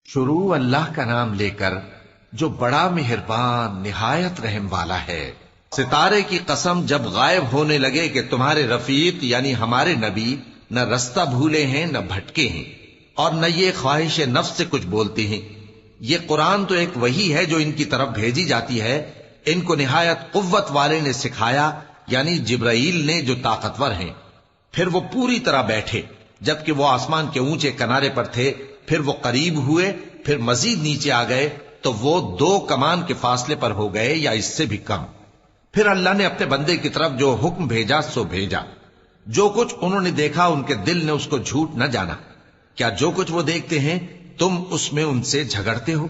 شروع اللہ کا نام لے کر جو بڑا مہربان نہایت رحم والا ہے۔ ستارے کی قسم جب غائب ہونے لگے کہ تمہارے رفیق یعنی ہمارے نبی نہ رستہ بھولے ہیں نہ بھٹکے ہیں اور نہ یہ خواہش نفس سے کچھ بولتے ہیں۔ یہ قرآن تو ایک وحی ہے جو ان کی طرف بھیجی جاتی ہے، ان کو نہایت قوت والے نے سکھایا یعنی جبرائیل نے جو طاقتور ہیں۔ پھر وہ پوری طرح بیٹھے جبکہ وہ آسمان کے اونچے کنارے پر تھے، پھر وہ قریب ہوئے، پھر مزید نیچے آ گئے تو وہ 2 کمان کے فاصلے پر ہو گئے یا اس سے بھی کم۔ پھر اللہ نے اپنے بندے کی طرف جو حکم بھیجا سو بھیجا۔ جو کچھ انہوں نے دیکھا ان کے دل نے اس کو جھوٹ نہ جانا۔ کیا جو کچھ وہ دیکھتے ہیں تم اس میں ان سے جھگڑتے ہو؟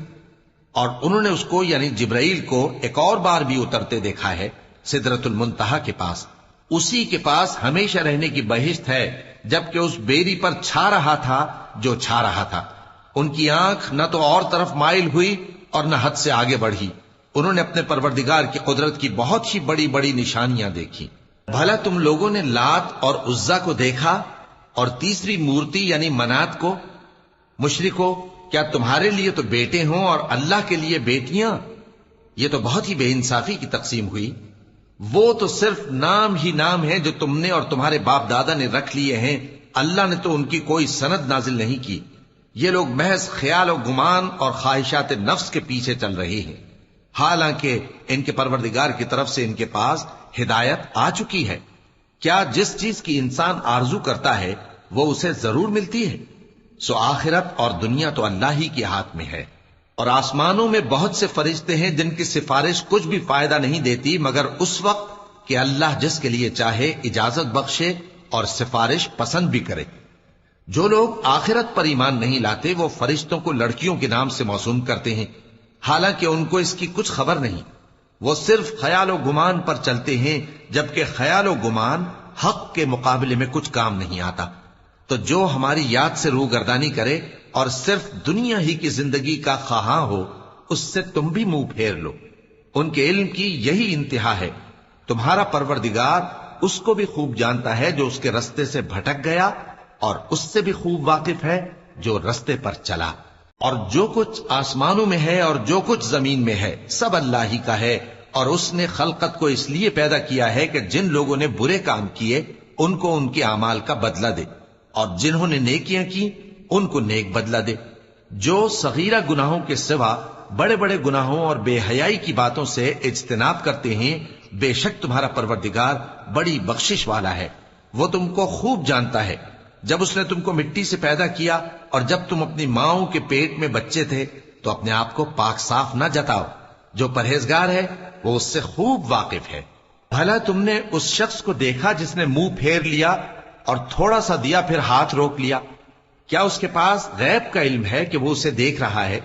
اور انہوں نے اس کو یعنی جبرائیل کو ایک اور بار بھی اترتے دیکھا ہے سدرۃ المنتہا کے پاس۔ اسی کے پاس ہمیشہ رہنے کی بہشت ہے، جبکہ اس بیری پر چھا رہا تھا جو چھا رہا تھا۔ ان کی آنکھ نہ تو اور طرف مائل ہوئی اور نہ حد سے آگے بڑھی۔ انہوں نے اپنے پروردگار کی قدرت کی بہت ہی بڑی بڑی نشانیاں دیکھی۔ بھلا تم لوگوں نے لات اور عزا کو دیکھا اور تیسری مورتی یعنی منات کو؟ مشرکو، کیا تمہارے لیے تو بیٹے ہوں اور اللہ کے لیے بیٹیاں؟ یہ تو بہت ہی بے انصافی کی تقسیم ہوئی۔ وہ تو صرف نام ہی نام ہے جو تم نے اور تمہارے باپ دادا نے رکھ لیے ہیں، اللہ نے تو ان کی کوئی سند نازل نہیں کی۔ یہ لوگ محض خیال و گمان اور خواہشات نفس کے پیچھے چل رہے ہیں، حالانکہ ان کے پروردگار کی طرف سے ان کے پاس ہدایت آ چکی ہے۔ کیا جس چیز کی انسان آرزو کرتا ہے وہ اسے ضرور ملتی ہے؟ سو آخرت اور دنیا تو اللہ ہی کے ہاتھ میں ہے۔ اور آسمانوں میں بہت سے فرشتے ہیں جن کی سفارش کچھ بھی فائدہ نہیں دیتی مگر اس وقت کہ اللہ جس کے لیے چاہے اجازت بخشے اور سفارش پسند بھی کرے۔ جو لوگ آخرت پر ایمان نہیں لاتے وہ فرشتوں کو لڑکیوں کے نام سے موسوم کرتے ہیں، حالانکہ ان کو اس کی کچھ خبر نہیں۔ وہ صرف خیال و گمان پر چلتے ہیں، جبکہ خیال و گمان حق کے مقابلے میں کچھ کام نہیں آتا۔ تو جو ہماری یاد سے روگردانی کرے اور صرف دنیا ہی کی زندگی کا خواہاں ہو، اس سے تم بھی منہ پھیر لو۔ ان کے علم کی یہی انتہا ہے۔ تمہارا پروردگار اس کو بھی خوب جانتا ہے جو اس کے رستے سے بھٹک گیا، اور اس سے بھی خوب واقف ہے جو رستے پر چلا۔ اور جو کچھ آسمانوں میں ہے اور جو کچھ زمین میں ہے سب اللہ ہی کا ہے، اور اس نے خلقت کو اس لیے پیدا کیا ہے کہ جن لوگوں نے برے کام کیے ان کو ان کے اعمال کا بدلہ دے، اور جنہوں نے نیکیاں کی ان کو نیک بدلہ دے۔ جو صغیرہ گناہوں کے سوا بڑے بڑے گناہوں اور بے حیائی کی باتوں سے اجتناب کرتے ہیں، بے شک تمہارا پروردگار بڑی بخشش والا ہے۔ وہ تم کو خوب جانتا ہے۔ جب اس نے تم کو مٹی سے پیدا کیا اور جب تم اپنی ماؤں کے پیٹ میں بچے تھے تو اپنے آپ کو پاک صاف نہ جتاؤ۔ جو پرہیزگار ہے وہ اس سے خوب واقف ہے۔ بھلا تم نے اس شخص کو دیکھا جس نے منہ پھیر لیا اور تھوڑا سا دیا پھر ہاتھ روک لیا؟ کیا اس کے پاس غیب کا علم ہے کہ وہ اسے دیکھ رہا ہے؟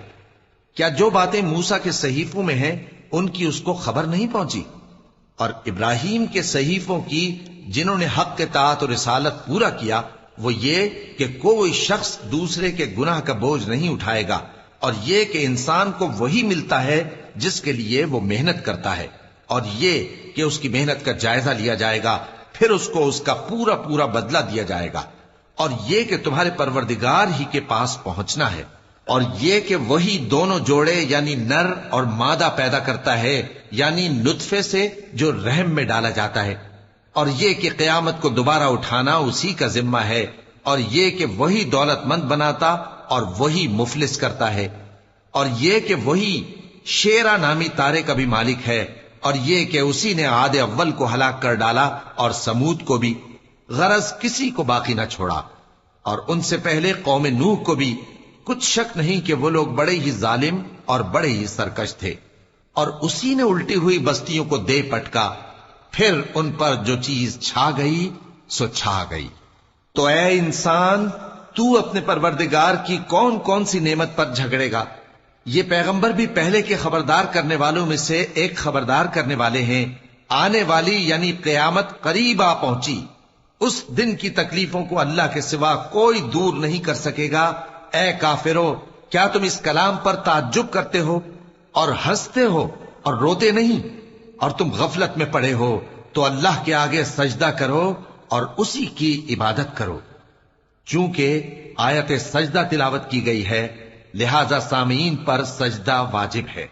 کیا جو باتیں موسیٰ کے صحیفوں میں ہیں ان کی اس کو خبر نہیں پہنچی؟ اور ابراہیم کے صحیفوں کی جنہوں نے حق کے طاعت اور رسالت پورا کیا، وہ یہ کہ کوئی شخص دوسرے کے گناہ کا بوجھ نہیں اٹھائے گا، اور یہ کہ انسان کو وہی ملتا ہے جس کے لیے وہ محنت کرتا ہے، اور یہ کہ اس کی محنت کا جائزہ لیا جائے گا، پھر اس کو اس کا پورا پورا بدلہ دیا جائے گا، اور یہ کہ تمہارے پروردگار ہی کے پاس پہنچنا ہے، اور یہ کہ وہی دونوں جوڑے یعنی نر اور مادہ پیدا کرتا ہے، یعنی نطفے سے جو رحم میں ڈالا جاتا ہے، اور یہ کہ قیامت کو دوبارہ اٹھانا اسی کا ذمہ ہے، اور یہ کہ وہی دولت مند بناتا اور وہی مفلس کرتا ہے، اور یہ کہ وہی شیرا نامی تارے کا بھی مالک ہے، اور یہ کہ اسی نے عاد اول کو ہلاک کر ڈالا اور سمود کو بھی، غرض کسی کو باقی نہ چھوڑا، اور ان سے پہلے قوم نوح کو بھی۔ کچھ شک نہیں کہ وہ لوگ بڑے ہی ظالم اور بڑے ہی سرکش تھے، اور اسی نے الٹی ہوئی بستیوں کو دے پٹکا، پھر ان پر جو چیز چھا گئی سو چھا گئی۔ تو اے انسان، تو اپنے پروردگار کی کون کون سی نعمت پر جھگڑے گا؟ یہ پیغمبر بھی پہلے کے خبردار کرنے والوں میں سے ایک خبردار کرنے والے ہیں۔ آنے والی یعنی قیامت قریب آ پہنچی، اس دن کی تکلیفوں کو اللہ کے سوا کوئی دور نہیں کر سکے گا۔ اے کافرو، کیا تم اس کلام پر تعجب کرتے ہو اور ہنستے ہو اور روتے نہیں؟ اور تم غفلت میں پڑے ہو تو اللہ کے آگے سجدہ کرو اور اسی کی عبادت کرو۔ چونکہ آیت سجدہ تلاوت کی گئی ہے، لہذا سامعین پر سجدہ واجب ہے۔